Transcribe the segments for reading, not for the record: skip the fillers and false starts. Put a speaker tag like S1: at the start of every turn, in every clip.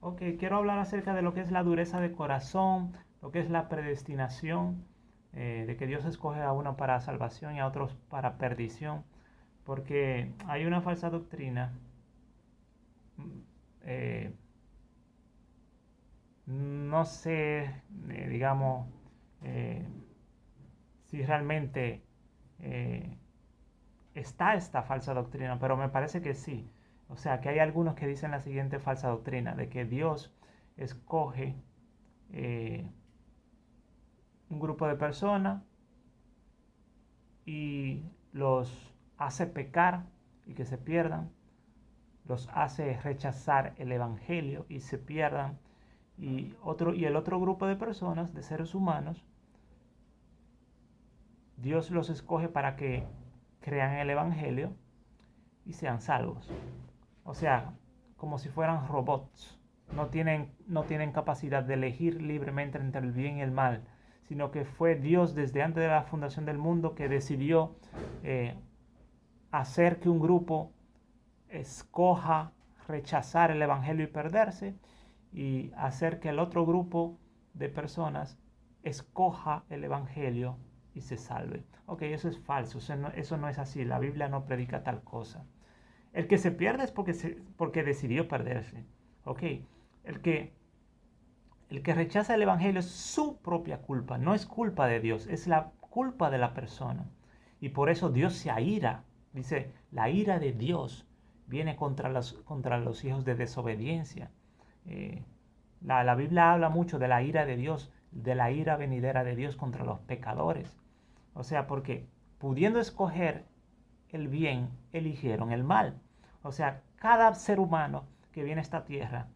S1: Ok, quiero hablar acerca de lo que es la dureza de corazón, lo que es la predestinación, de que Dios escoge a uno para salvación y a otros para perdición, porque hay una falsa doctrina, eh, no sé, digamos, eh, si realmente eh, está esta falsa doctrina, pero me parece que sí. O sea, que hay algunos que dicen la siguiente falsa doctrina, de que Dios escoge eh, un grupo de personas y los hace pecar y que se pierdan, los hace rechazar el evangelio y se pierdan, y el otro grupo de personas, de seres humanos, Dios los escoge para que crean el evangelio y sean salvos. O sea, como si fueran robots. No tienen capacidad de elegir libremente entre el bien y el mal, sino que fue Dios desde antes de la fundación del mundo que decidió eh, hacer que un grupo escoja rechazar el evangelio y perderse, y hacer que el otro grupo de personas escoja el evangelio y se salve. Ok, eso es falso, eso no es así, la Biblia no predica tal cosa. El que se pierde es porque decidió perderse. Ok, el que, el que rechaza el evangelio es su propia culpa, no es culpa de Dios, es la culpa de la persona. Y por eso Dios se aira. Dice, la ira de Dios viene contra los hijos de desobediencia. Eh, la Biblia habla mucho de la ira de Dios, de la ira venidera de Dios contra los pecadores. O sea, porque pudiendo escoger el bien, eligieron el mal. O sea, cada ser humano que viene a esta tierra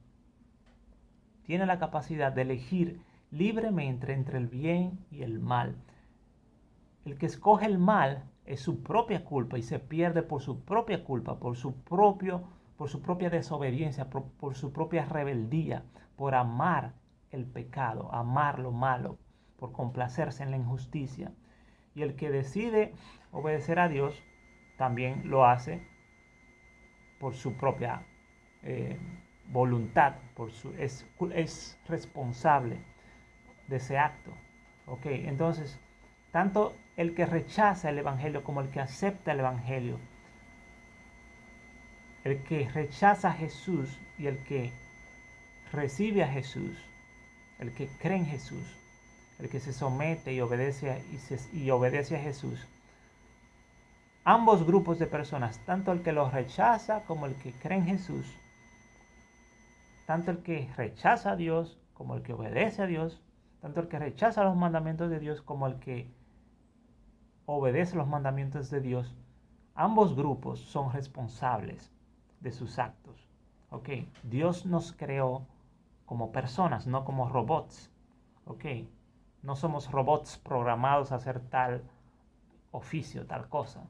S1: tiene la capacidad de elegir libremente entre el bien y el mal. El que escoge el mal es su propia culpa y se pierde por su propia culpa, por su propia desobediencia, por su propia rebeldía, por amar el pecado, amar lo malo, por complacerse en la injusticia. Y el que decide obedecer a Dios también lo hace por su propia eh, voluntad, es responsable de ese acto. ¿Ok? Entonces, tanto el que rechaza el Evangelio como el que acepta el Evangelio, el que rechaza a Jesús y el que recibe a Jesús, el que cree en Jesús, el que se somete y obedece a Jesús, ambos grupos de personas, tanto el que los rechaza como el que cree en Jesús, tanto el que rechaza a Dios como el que obedece a Dios, tanto el que rechaza los mandamientos de Dios como el que obedece los mandamientos de Dios, ambos grupos son responsables de sus actos. ¿Ok? Dios nos creó como personas, no como robots. ¿Ok? No somos robots programados a hacer tal oficio, tal cosa.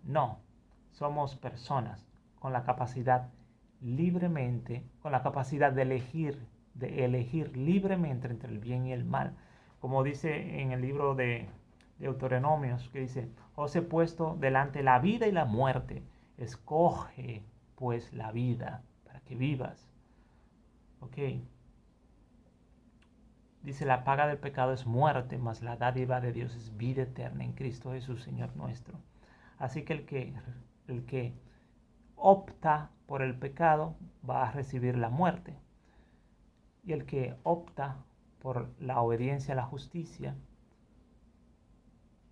S1: No, somos personas con la capacidad con la capacidad de elegir libremente entre el bien y el mal. Como dice en el libro de Deuteronomios, que dice, os he puesto delante la vida y la muerte, escoge pues la vida para que vivas. Ok, dice, la paga del pecado es muerte, mas la dádiva de Dios es vida eterna en Cristo Jesús, Señor nuestro. Así que el que opta por el pecado va a recibir la muerte. Y el que opta por la obediencia a la justicia,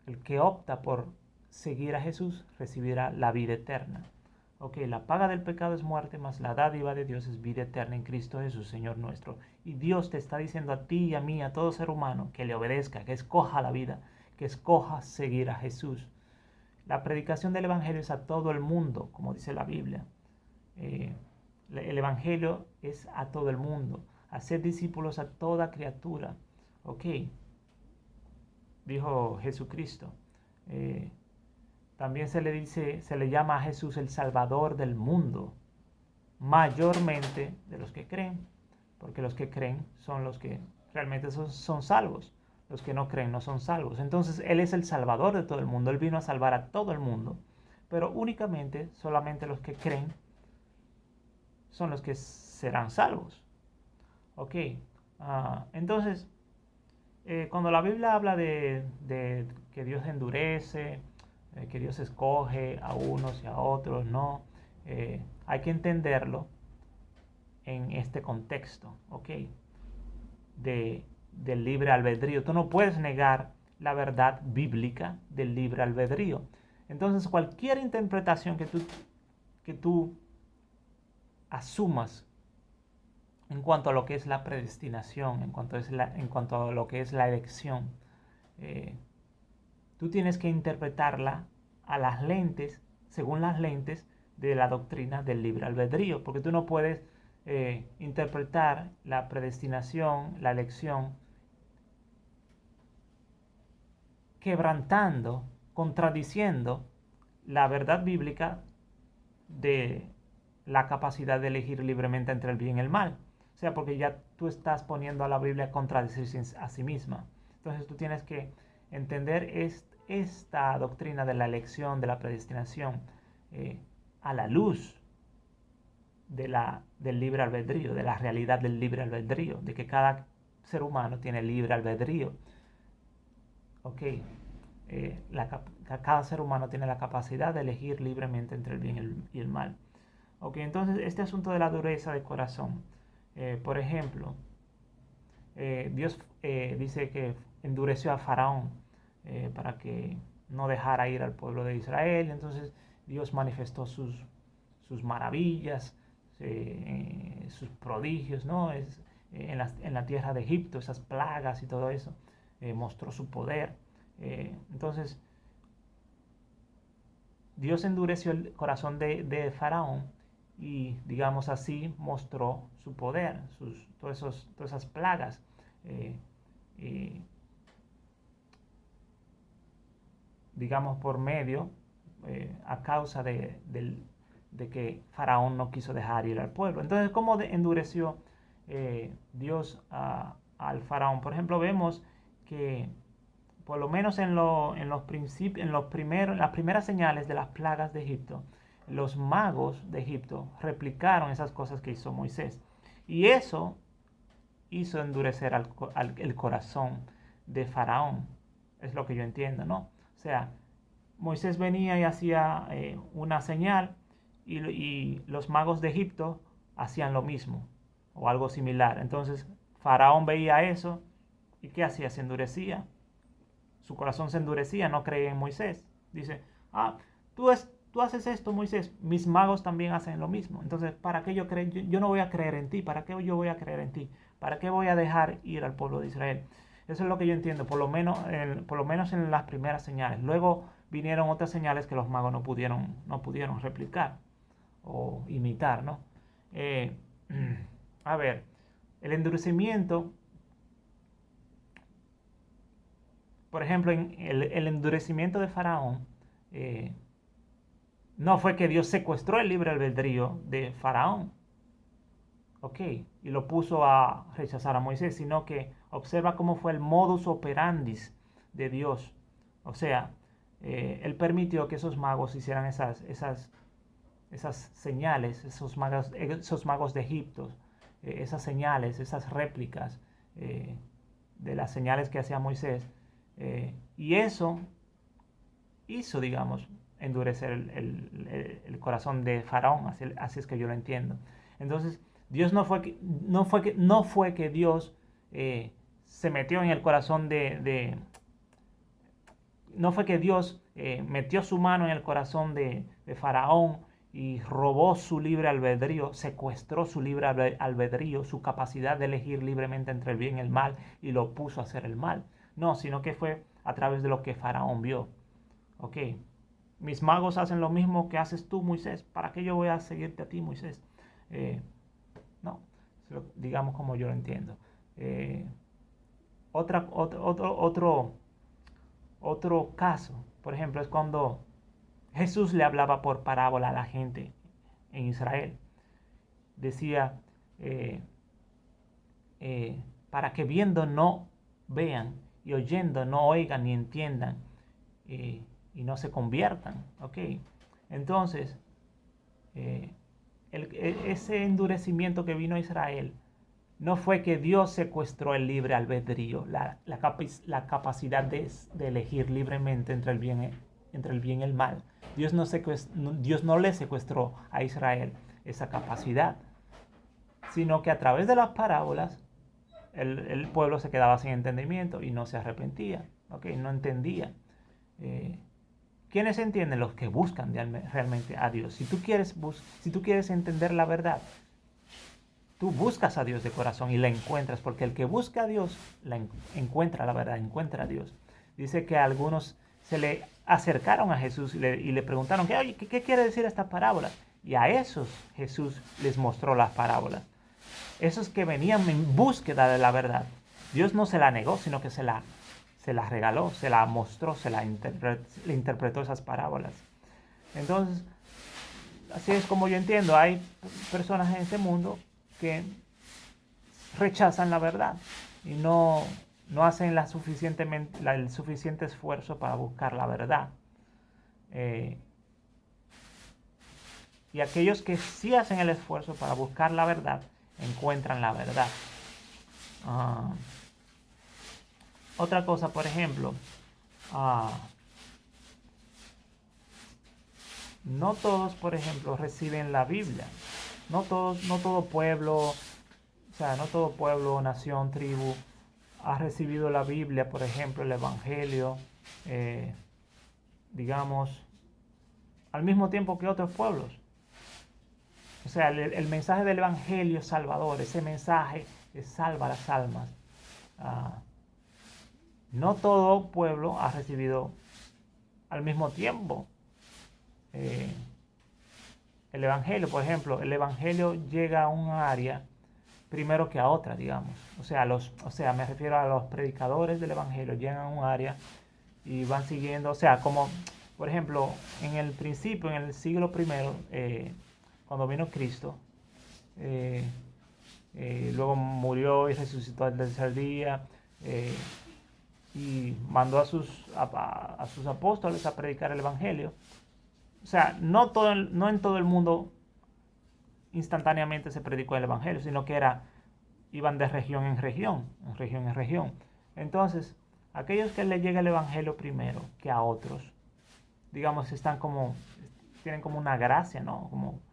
S1: el que opta por seguir a Jesús, recibirá la vida eterna. Ok, la paga del pecado es muerte, mas la dádiva de Dios es vida eterna en Cristo Jesús, Señor nuestro. Y Dios te está diciendo a ti y a mí, a todo ser humano, que le obedezca, que escoja la vida, que escoja seguir a Jesús. La predicación del Evangelio es a todo el mundo, como dice la Biblia. Eh, el Evangelio es a todo el mundo. Hacer discípulos a toda criatura. Ok, dijo Jesucristo. También se le llama a Jesús el Salvador del mundo, mayormente de los que creen, porque los que creen son los que realmente son salvos. Los que no creen no son salvos. Entonces Él es el Salvador de todo el mundo. Él vino a salvar a todo el mundo. Pero únicamente, solamente los que creen son los que serán salvos. Ok. Entonces, cuando la Biblia habla de que Dios endurece, que Dios escoge a unos y a otros, no, hay que entenderlo en este contexto, ¿ok? Del libre albedrío. Tú no puedes negar la verdad bíblica del libre albedrío. Entonces, cualquier interpretación que tú asumas en cuanto a lo que es la predestinación, en cuanto a lo que es la elección, eh, tú tienes que interpretarla a las lentes, según las lentes de la doctrina del libre albedrío, porque tú no puedes interpretar la predestinación, la elección, quebrantando, contradiciendo la verdad bíblica de la capacidad de elegir libremente entre el bien y el mal. O sea, porque ya tú estás poniendo a la Biblia a contradecirse a sí misma. Entonces tú tienes que entender esta doctrina de la elección, de la predestinación, a la luz del libre albedrío, de la realidad del libre albedrío, de que cada ser humano tiene libre albedrío. Ok, cada ser humano tiene la capacidad de elegir libremente entre el bien y el mal. Ok, entonces este asunto de la dureza de corazón, por ejemplo, Dios dice que endureció a Faraón para que no dejara ir al pueblo de Israel. Entonces Dios manifestó sus maravillas, sus prodigios, ¿no? En la tierra de Egipto, esas plagas y todo eso, mostró su poder. Entonces Dios endureció el corazón de Faraón y, digamos así, mostró su poder, todas esas plagas. Y, digamos, por medio, a causa de que Faraón no quiso dejar ir al pueblo. Entonces, ¿cómo endureció Dios al Faraón? Por ejemplo, vemos que por lo menos en las primeras señales de las plagas de Egipto, los magos de Egipto replicaron esas cosas que hizo Moisés. Y eso hizo endurecer el corazón de Faraón. Es lo que yo entiendo, ¿no? O sea, Moisés venía y hacía una señal y los magos de Egipto hacían lo mismo o algo similar. Entonces, Faraón veía eso y ¿qué hacía? Se endurecía. Su corazón se endurecía, no creía en Moisés. Dice, tú haces esto, Moisés, mis magos también hacen lo mismo. Entonces, ¿para qué yo no voy a creer en ti? ¿Para qué yo voy a creer en ti? ¿Para qué voy a dejar ir al pueblo de Israel? Eso es lo que yo entiendo, por lo menos en las primeras señales. Luego vinieron otras señales que los magos no pudieron replicar o imitar, ¿no? Eh, a ver, el endurecimiento, por ejemplo, en el endurecimiento de Faraón, eh, no fue que Dios secuestró el libre albedrío de Faraón, ¿ok? Y lo puso a rechazar a Moisés, sino que observa cómo fue el modus operandi de Dios. O sea, Él permitió que esos magos hicieran esas señales, esos magos de Egipto, esas señales, esas réplicas de las señales que hacía Moisés. Y eso hizo, digamos, endurecer el corazón de Faraón, así es que yo lo entiendo. Entonces, Dios no fue que Dios se metió en el corazón no fue que Dios metió su mano en el corazón de Faraón y robó su libre albedrío, secuestró su libre albedrío, su capacidad de elegir libremente entre el bien y el mal y lo puso a hacer el mal. No, sino que fue a través de lo que Faraón vio. Ok, mis magos hacen lo mismo que haces tú, Moisés. ¿Para qué yo voy a seguirte a ti, Moisés? No, digamos como yo lo entiendo. Otro caso, por ejemplo, es cuando Jesús le hablaba por parábola a la gente en Israel. Decía, para que viendo no vean y oyendo no oigan ni entiendan y no se conviertan. ¿Ok? Entonces, ese endurecimiento que vino a Israel no fue que Dios secuestró el libre albedrío, la capacidad de elegir libremente entre el bien y el mal. Dios no le secuestró a Israel esa capacidad, sino que a través de las parábolas el pueblo se quedaba sin entendimiento y no se arrepentía, ¿okay? No entendía. ¿Quiénes entienden? Los que buscan realmente a Dios. Si tú quieres entender la verdad, tú buscas a Dios de corazón y la encuentras, porque el que busca a Dios encuentra la verdad, encuentra a Dios. Dice que a algunos se le acercaron a Jesús y le preguntaron, ¿qué quiere decir esta parábola? Y a esos Jesús les mostró las parábolas. Esos que venían en búsqueda de la verdad. Dios no se la negó, sino que se la regaló, se la mostró, le interpretó esas parábolas. Entonces, así es como yo entiendo. Hay personas en este mundo que rechazan la verdad y no hacen el suficiente esfuerzo para buscar la verdad. Y aquellos que sí hacen el esfuerzo para buscar la verdad, encuentran la verdad. Otra cosa, por ejemplo, no todos, por ejemplo, reciben la Biblia. No todo pueblo, no todo pueblo, nación, tribu ha recibido la Biblia, por ejemplo, el Evangelio, digamos, al mismo tiempo que otros pueblos. O sea, el mensaje del Evangelio salvador, ese mensaje que salva las almas. No todo pueblo ha recibido al mismo tiempo el Evangelio. Por ejemplo, el Evangelio llega a un área primero que a otra, digamos. O sea, me refiero a los predicadores del Evangelio, llegan a un área y van siguiendo, o sea, como, por ejemplo, en el principio, en el siglo I, cuando vino Cristo, luego murió y resucitó al tercer día, y mandó a sus apóstoles a predicar el Evangelio. O sea, no en todo el mundo instantáneamente se predicó el Evangelio, sino que iban de región en región, en región. Entonces, aquellos que les llega el Evangelio primero que a otros, digamos, tienen como una gracia, ¿no?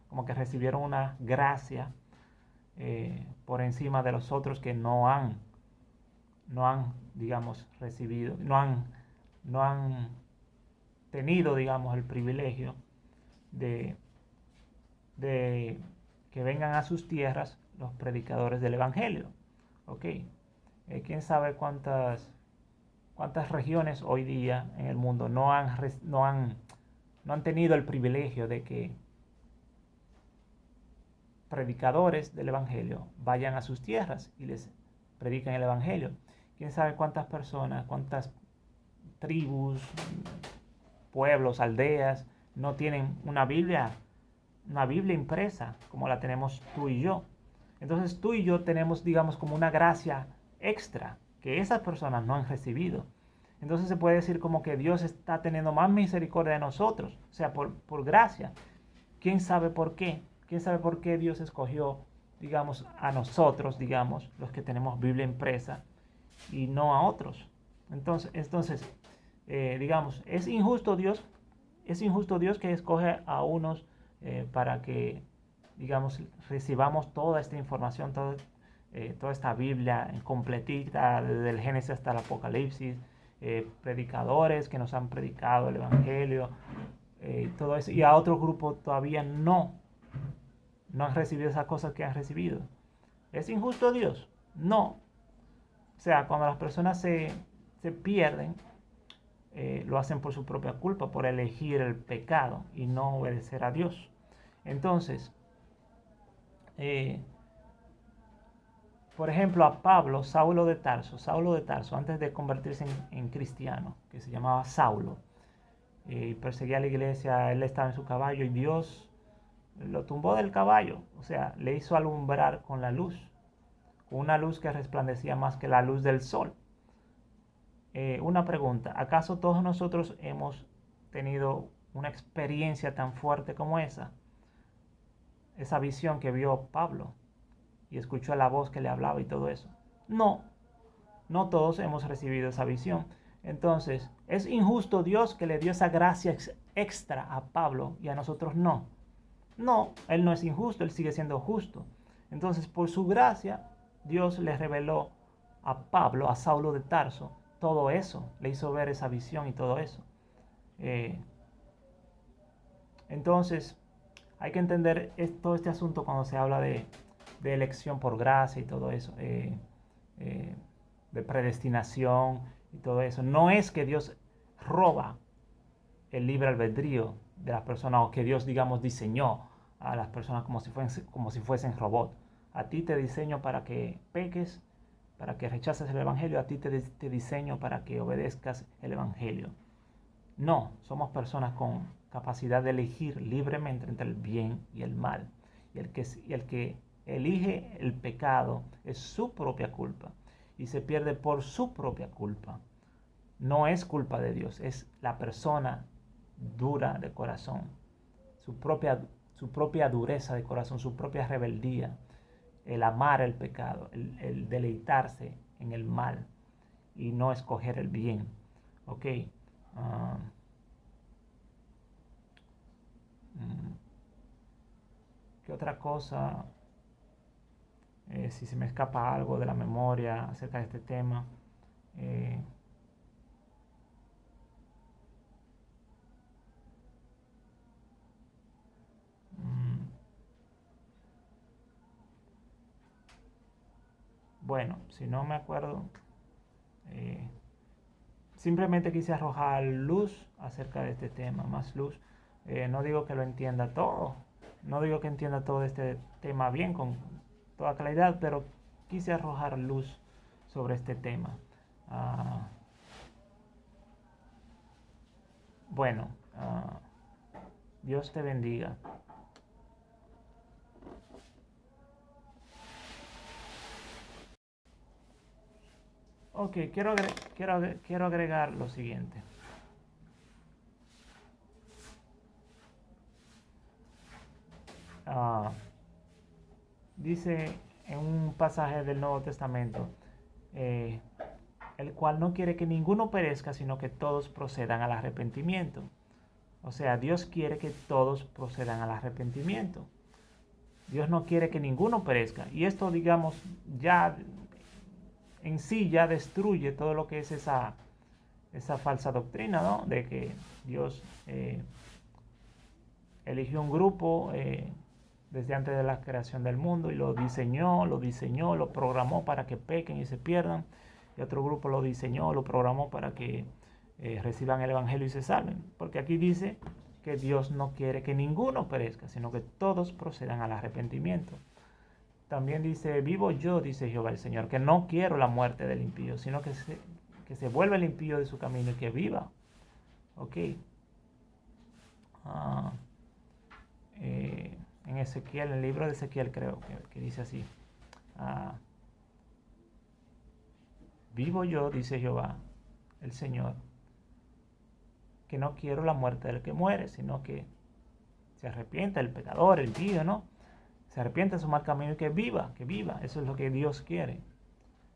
S1: Como que recibieron una gracia por encima de los otros que no han, digamos, recibido, no han tenido, digamos, el privilegio de que vengan a sus tierras los predicadores del Evangelio. ¿Ok? ¿Quién sabe cuántas regiones hoy día en el mundo no han tenido el privilegio de que predicadores del Evangelio vayan a sus tierras y les predican el Evangelio? ¿Quién sabe cuántas personas, cuántas tribus, pueblos, aldeas no tienen una Biblia impresa como la tenemos tú y yo? Entonces tú y yo tenemos, digamos, como una gracia extra que esas personas no han recibido. Entonces se puede decir como que Dios está teniendo más misericordia de nosotros, o sea, por gracia. ¿Quién sabe por qué? ¿Quién sabe por qué Dios escogió, digamos, a nosotros, digamos, los que tenemos Biblia impresa y no a otros? Entonces, digamos, es injusto Dios que escoge a unos para que, digamos, recibamos toda esta información, toda esta Biblia completita, desde el Génesis hasta el Apocalipsis, predicadores que nos han predicado el Evangelio, todo eso, y a otro grupo todavía no han recibido esas cosas que han recibido. ¿Es injusto Dios? No. O sea, cuando las personas se pierden, lo hacen por su propia culpa, por elegir el pecado y no obedecer a Dios. Entonces, por ejemplo, a Pablo, Saulo de Tarso, antes de convertirse en cristiano, que se llamaba Saulo, perseguía a la iglesia, él estaba en su caballo y Dios lo tumbó del caballo, o sea, le hizo alumbrar con la luz, con una luz que resplandecía más que la luz del sol. Una pregunta, ¿acaso todos nosotros hemos tenido una experiencia tan fuerte como esa visión que vio Pablo? y escuchó la voz que le hablaba y todo eso. No, no todos hemos recibido esa visión. Entonces, ¿es injusto Dios que le dio esa gracia extra a Pablo y a nosotros no? No, Él no es injusto, Él sigue siendo justo. Entonces, por su gracia, Dios le reveló a Pablo, a Saulo de Tarso, todo eso, le hizo ver esa visión y todo eso. Entonces, hay que entender todo este asunto cuando se habla de elección por gracia y todo eso, de predestinación y todo eso. No es que Dios roba el libre albedrío de las personas o que Dios, digamos, diseñó a las personas como si fuesen robots. A ti te diseño para que peques, para que rechaces el evangelio, a ti te diseño para que obedezcas el evangelio. No, somos personas con capacidad de elegir libremente entre el bien y el mal. Y el que elige el pecado es su propia culpa y se pierde por su propia culpa. No es culpa de Dios, es la persona dura de corazón, su propia dureza de corazón, su propia rebeldía, el amar el pecado, el deleitarse en el mal y no escoger el bien. ¿Ok? ¿Qué otra cosa? Si se me escapa algo de la memoria acerca de este tema. Bueno, si no me acuerdo, simplemente quise arrojar luz acerca de este tema, más luz. No digo que lo entienda todo, no digo que entienda todo este tema bien, con toda claridad, pero quise arrojar luz sobre este tema. Bueno, Dios te bendiga. Ok, quiero agregar lo siguiente. Dice en un pasaje del Nuevo Testamento, el cual no quiere que ninguno perezca, sino que todos procedan al arrepentimiento. O sea, Dios quiere que todos procedan al arrepentimiento. Dios no quiere que ninguno perezca. Y esto, digamos, ya en sí ya destruye todo lo que es esa falsa doctrina, ¿no? De que Dios eligió un grupo desde antes de la creación del mundo y lo diseñó, lo programó para que pequen y se pierdan. Y otro grupo lo diseñó, lo programó para que reciban el evangelio y se salven. Porque aquí dice que Dios no quiere que ninguno perezca, sino que todos procedan al arrepentimiento. También dice, vivo yo, dice Jehová el Señor, que no quiero la muerte del impío, sino que se vuelva el impío de su camino y que viva. Ok. En Ezequiel, en el libro de Ezequiel creo que dice así. Vivo yo, dice Jehová el Señor, que no quiero la muerte del que muere, sino que se arrepienta el pecador, el impío, ¿no? Se arrepienta de su mal camino y que viva, que viva. Eso es lo que Dios quiere,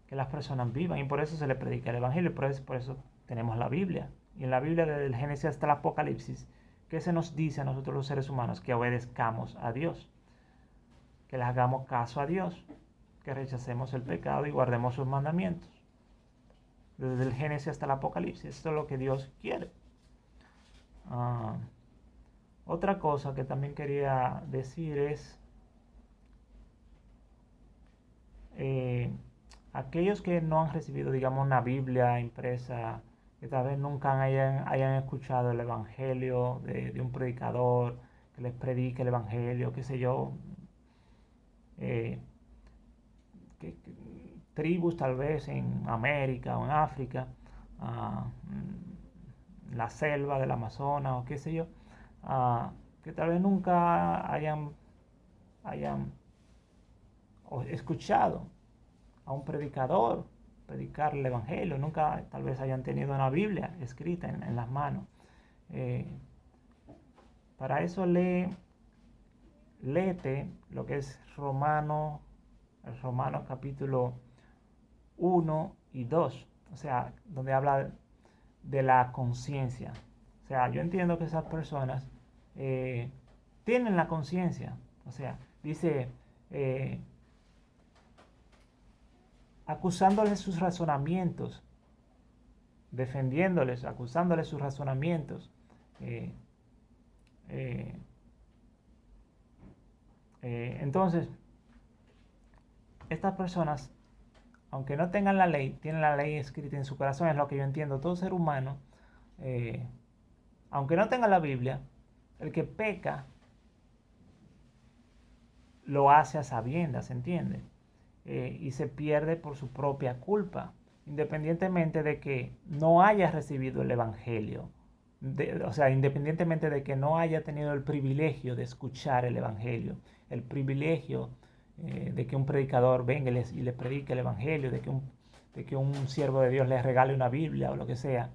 S1: que las personas vivan. Y por eso se le predica el Evangelio, por eso tenemos la Biblia. Y en la Biblia, desde el Génesis hasta el Apocalipsis, ¿qué se nos dice a nosotros los seres humanos? Que obedezcamos a Dios, que le hagamos caso a Dios, que rechacemos el pecado y guardemos sus mandamientos. Desde el Génesis hasta el Apocalipsis, esto es lo que Dios quiere. Otra cosa que también quería decir es aquellos que no han recibido, digamos, una Biblia impresa, que tal vez nunca hayan escuchado el Evangelio de un predicador que les predique el Evangelio, qué sé yo, tribus tal vez en América o en África, la selva del Amazonas o qué sé yo, que tal vez nunca hayan escuchado a un predicador predicar el Evangelio, nunca tal vez hayan tenido una Biblia escrita en las manos. Para eso léete lo que es Romanos Romanos capítulo 1 y 2, o sea, donde habla de la conciencia. O sea, yo entiendo que esas personas tienen la conciencia. O sea, dice, acusándoles sus razonamientos, defendiéndoles, acusándoles sus razonamientos. Entonces, estas personas, aunque no tengan la ley, tienen la ley escrita en su corazón, es lo que yo entiendo. Todo ser humano, aunque no tenga la Biblia, el que peca lo hace a sabiendas, ¿entiende? Y se pierde por su propia culpa, independientemente de que no haya recibido el Evangelio. O sea, independientemente de que no haya tenido el privilegio de escuchar el Evangelio, el privilegio de que un predicador venga y le predique el Evangelio, de que un siervo de Dios le regale una Biblia o lo que sea,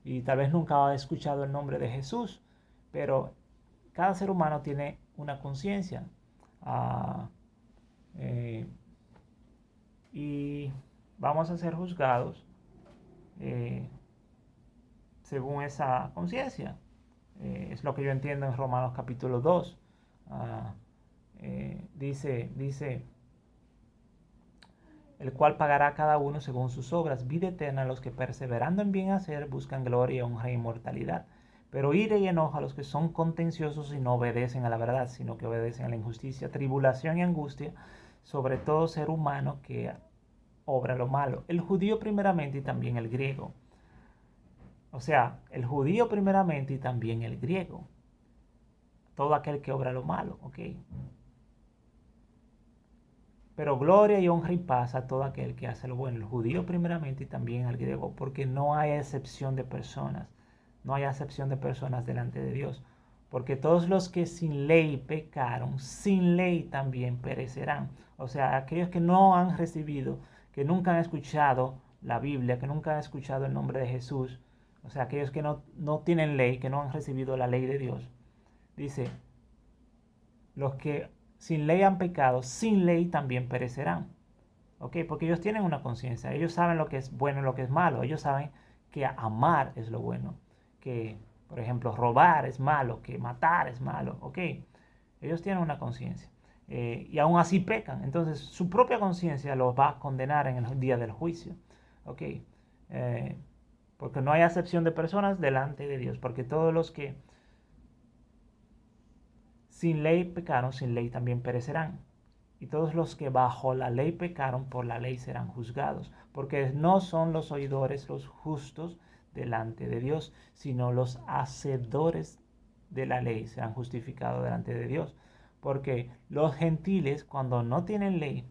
S1: y tal vez nunca ha escuchado el nombre de Jesús, pero cada ser humano tiene una conciencia. Y vamos a ser juzgados según esa conciencia. Es lo que yo entiendo en Romanos capítulo 2. Dice, el cual pagará a cada uno según sus obras, vida eterna a los que perseverando en bien hacer buscan gloria, honra e inmortalidad. Pero ira y enojo a los que son contenciosos y no obedecen a la verdad, sino que obedecen a la injusticia, tribulación y angustia sobre todo ser humano que obra lo malo. El judío primeramente y también el griego. O sea, el judío primeramente y también el griego. Todo aquel que obra lo malo, ¿ok? Pero gloria y honra y paz a todo aquel que hace lo bueno. El judío primeramente y también el griego. Porque no hay excepción de personas. No hay excepción de personas delante de Dios. Porque todos los que sin ley pecaron, sin ley también perecerán. O sea, aquellos que no han recibido, que nunca han escuchado la Biblia, que nunca han escuchado el nombre de Jesús. O sea, aquellos que no tienen ley, que no han recibido la ley de Dios. Dice, los que sin ley han pecado, sin ley también perecerán. ¿Ok? Porque ellos tienen una conciencia. Ellos saben lo que es bueno y lo que es malo. Ellos saben que amar es lo bueno. Que, por ejemplo, robar es malo. Que matar es malo. ¿Ok? Ellos tienen una conciencia. Y aún así pecan. Entonces, su propia conciencia los va a condenar en el día del juicio. ¿Ok? Porque no hay acepción de personas delante de Dios. Porque todos los que sin ley pecaron, sin ley también perecerán. Y todos los que bajo la ley pecaron, por la ley serán juzgados. Porque no son los oidores los justos delante de Dios, sino los hacedores de la ley serán justificados delante de Dios. Porque los gentiles, cuando no tienen ley,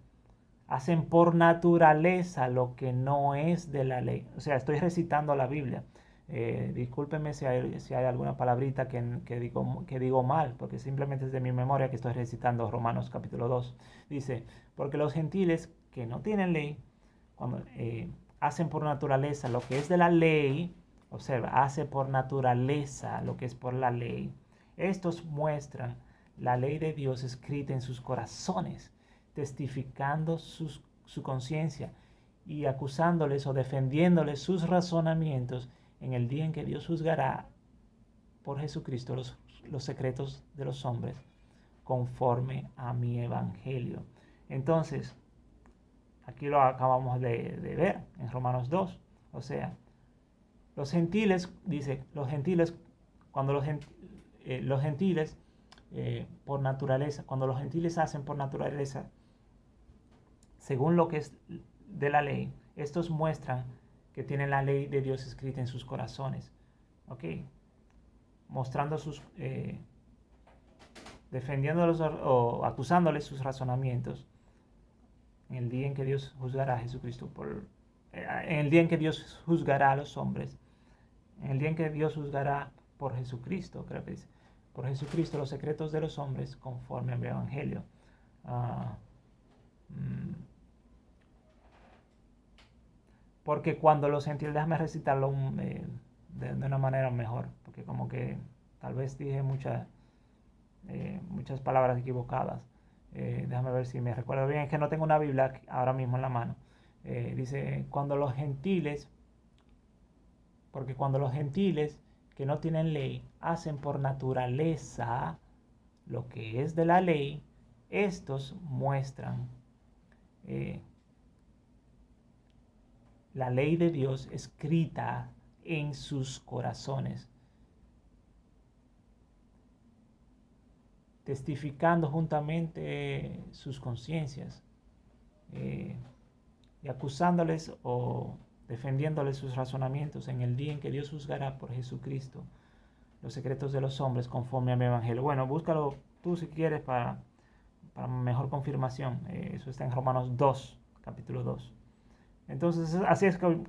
S1: hacen por naturaleza lo que no es de la ley. O sea, estoy recitando la Biblia. Discúlpenme si hay alguna palabrita que digo mal, porque simplemente es de mi memoria que estoy recitando Romanos capítulo 2. Dice, porque los gentiles que no tienen ley, cuando hacen por naturaleza lo que es de la ley, observa, hace por naturaleza lo que es por la ley. Estos muestran la ley de Dios escrita en sus corazones, testificando su conciencia y acusándoles o defendiéndoles sus razonamientos en el día en que Dios juzgará por Jesucristo los secretos de los hombres conforme a mi evangelio. Entonces, aquí lo acabamos de ver en Romanos 2. O sea, los gentiles, dice, los gentiles, cuando los gentiles por naturaleza, cuando los gentiles hacen por naturaleza, según lo que es de la ley, estos muestran que tienen la ley de Dios escrita en sus corazones. ¿Ok? Mostrando defendiéndolos o acusándoles sus razonamientos en el día en que Dios juzgará a Jesucristo, en el día en que Dios juzgará a los hombres, en el día en que Dios juzgará por Jesucristo, creo que dice, por Jesucristo los secretos de los hombres conforme al evangelio. Porque cuando los gentiles, déjame recitarlo de una manera mejor, porque como que tal vez dije muchas palabras equivocadas. Déjame ver si me recuerdo bien, es que no tengo una Biblia ahora mismo en la mano. Dice, porque cuando los gentiles que no tienen ley hacen por naturaleza lo que es de la ley, estos muestran la ley de Dios escrita en sus corazones, testificando juntamente sus conciencias y acusándoles o defendiéndoles sus razonamientos en el día en que Dios juzgará por Jesucristo los secretos de los hombres conforme a mi evangelio. Bueno, búscalo tú si quieres para mejor confirmación. Eso está en Romanos 2, capítulo 2. Entonces, así es como